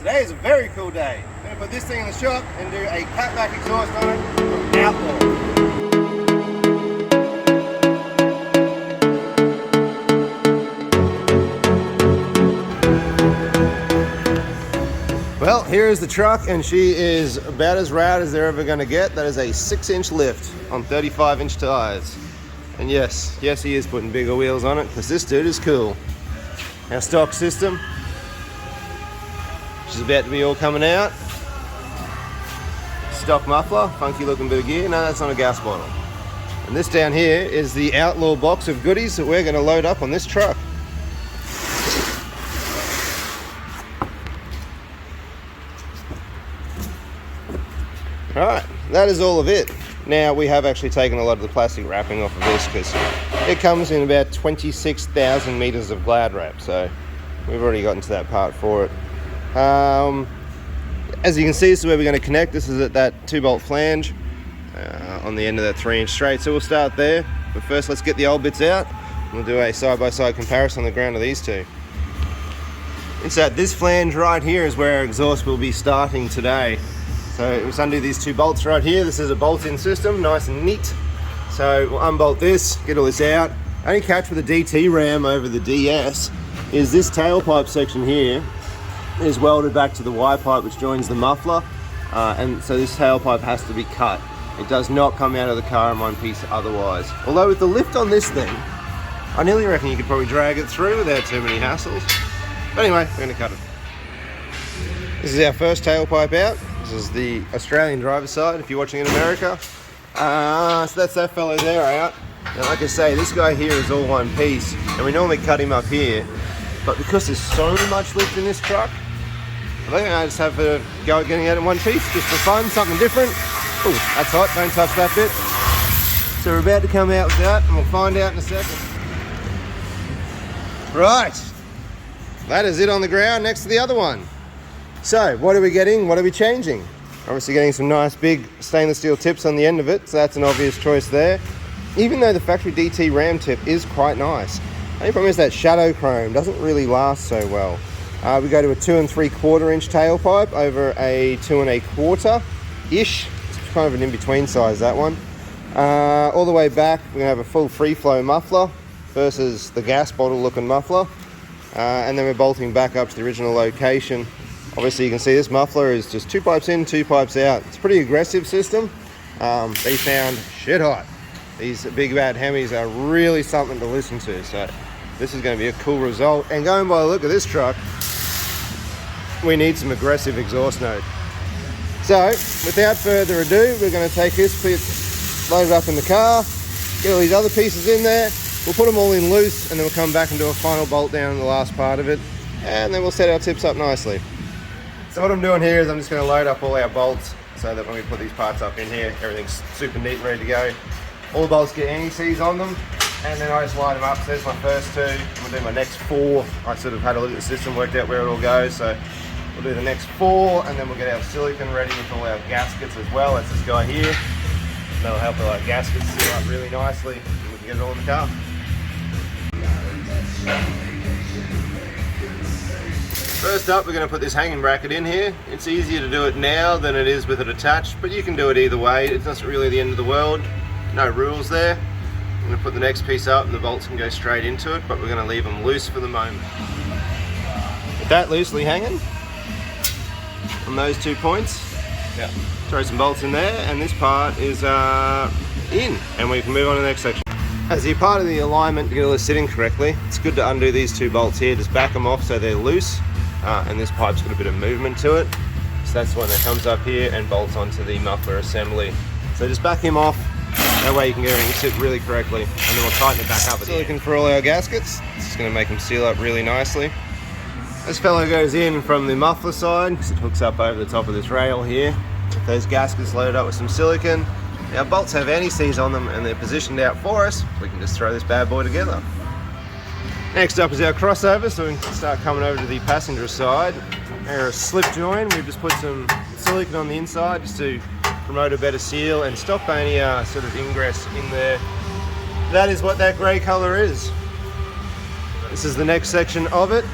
Today is a very cool day. I'm going to put this thing in the shop and do a cutback exhaust on it from Outlaw. Well, here is the truck, and she is about as rad as they're ever going to get. That is a 6-inch lift on 35-inch tires. And yes, he is putting bigger wheels on it because this dude is cool. Our stock system, which is about to be all coming out. Stock muffler, funky looking bit of gear. No, that's not a gas bottle. And this down here is the Outlaw box of goodies that we're going to load up on this truck. Alright, that is all of it. Now, we have actually taken a lot of the plastic wrapping off of this because it comes in about 26,000 meters of glad wrap, so we've already gotten to that part for it. As you can see, this is where we're going to connect. This is at that 2-bolt flange on the end of that 3-inch straight, so we'll start there. But first, let's get the old bits out. We'll do a side-by-side comparison on the ground of these two. Inside this flange right here is where our exhaust will be starting today. So let's undo these 2 bolts right here. This is a bolt-in system, nice and neat. So we'll unbolt this, get all this out. Only catch with the DT ram over the DS is this tailpipe section here is welded back to the Y pipe which joins the muffler. And so this tailpipe has to be cut. It does not come out of the car in one piece otherwise. Although with the lift on this thing, I nearly reckon you could probably drag it through without too many hassles. But anyway, we're gonna cut it. This is our first tailpipe out. This is the Australian driver's side, if you're watching in America. So that's that fellow there out. Now, like I say, this guy here is all one piece, and we normally cut him up here, but because there's so much lift in this truck, I think I just have a go at getting out in one piece, just for fun, something different. Oh, that's hot, don't touch that bit. So we're about to come out with that, and we'll find out in a second. Right, that is it on the ground next to the other one. So, what are we getting? What are we changing? Obviously getting some nice big stainless steel tips on the end of it, so that's an obvious choice there. Even though the factory DT ram tip is quite nice. The only problem is that shadow chrome doesn't really last so well. We go to a 2 3/4 inch tailpipe over a 2 1/4-ish. It's kind of an in-between size, that one. All the way back, we're gonna have a full free flow muffler versus the gas bottle looking muffler. And then we're bolting back up to the original location. Obviously you can see this muffler is just 2 pipes in, 2 pipes out. It's a pretty aggressive system. They sound shit hot. These big bad Hemis are really something to listen to. So this is going to be a cool result. And going by the look of this truck, we need some aggressive exhaust note. So without further ado, we're going to take this, load it up in the car, get all these other pieces in there. We'll put them all in loose and then we'll come back and do a final bolt down in the last part of it. And then we'll set our tips up nicely. So what I'm doing here is I'm just going to load up all our bolts so that when we put these parts up in here, everything's super neat and ready to go. All the bolts get NECs on them, and then I just line them up. So there's my first 2. We'll do my next 4. I sort of had a look at the system, worked out where it all goes. So we'll do the next 4, and then we'll get our silicon ready with all our gaskets as well. That's this guy here. That'll help our gaskets seal up really nicely, and we can get it all in the car. First up, we're going to put this hanging bracket in here. It's easier to do it now than it is with it attached, but you can do it either way. It's not really the end of the world. No rules there. I'm going to put the next piece up and the bolts can go straight into it, but we're going to leave them loose for the moment. With that loosely hanging on those 2 points, throw some bolts in there, and this part is in, and we can move on to the next section. As you're part of the alignment to get all this sitting correctly, it's good to undo these 2 bolts here, just back them off so they're loose. And this pipe's got a bit of movement to it. So that's the one that comes up here and bolts onto the muffler assembly. So just back him off, that way you can get everything sit really correctly, and then we'll tighten it back up at the end. Silicon for all our gaskets. It's just going to make them seal up really nicely. This fellow goes in from the muffler side, because it hooks up over the top of this rail here. With those gaskets loaded up with some silicon. Our bolts have NECs on them and they're positioned out for us. We can just throw this bad boy together. Next up is our crossover, so we can start coming over to the passenger side. Our slip join, we've just put some silicon on the inside just to promote a better seal and stop any sort of ingress in there. That is what that grey colour is. This is the next section of it.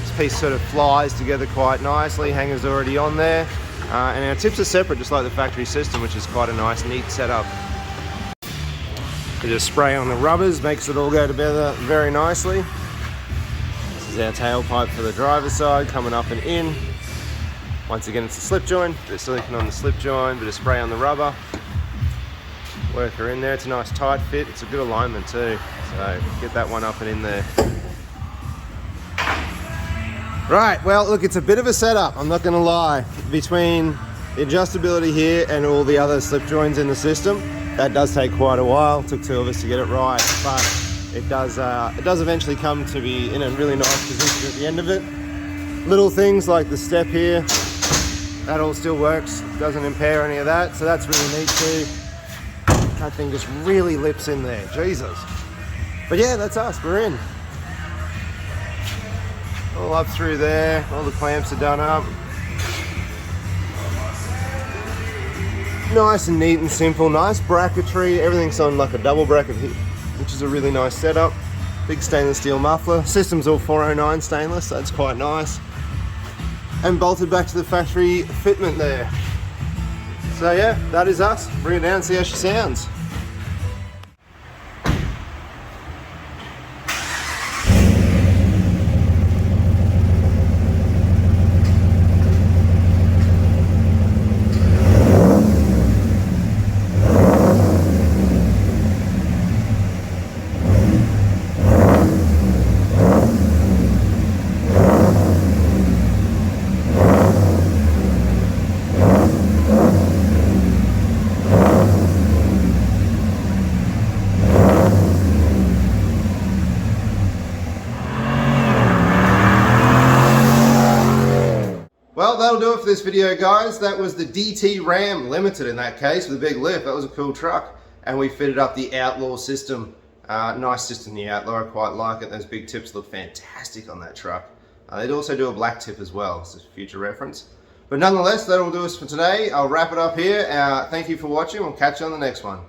It's piece sort of flies together quite nicely. Hanger's already on there. And our tips are separate, just like the factory system, which is quite a nice, neat setup. We just spray on the rubbers, makes it all go together very nicely. This is our tailpipe for the driver's side, coming up and in. Once again, it's a slip joint, bit of silicone on the slip joint, bit of spray on the rubber. Work her in there, it's a nice tight fit, it's a good alignment too. So get that one up and in there. Right, well look, it's a bit of a setup, I'm not gonna lie. Between the adjustability here and all the other slip joints in the system, that does take quite a while. It took 2 of us to get it right, but it does eventually come to be in a really nice position at the end of it. Little things like the step here, that all still works, doesn't impair any of that, so that's really neat too. That thing just really lips in there, Jesus. But yeah, that's us, we're in. All up through there, all the clamps are done up. Nice and neat and simple, nice bracketry, everything's on like a double bracket here, which is a really nice setup. Big stainless steel muffler, system's all 409 stainless, so that's quite nice. And bolted back to the factory fitment there. So yeah, that is us. Bring it down and see how she sounds. Well, that'll do it for this video, guys. That was the DT Ram Limited in that case with a big lift. That was a cool truck. And we fitted up the Outlaw system. Nice system, the Outlaw. I quite like it. Those big tips look fantastic on that truck. They'd also do a black tip as well, so future reference. But nonetheless, that'll do us for today. I'll wrap it up here. Thank you for watching. We'll catch you on the next one.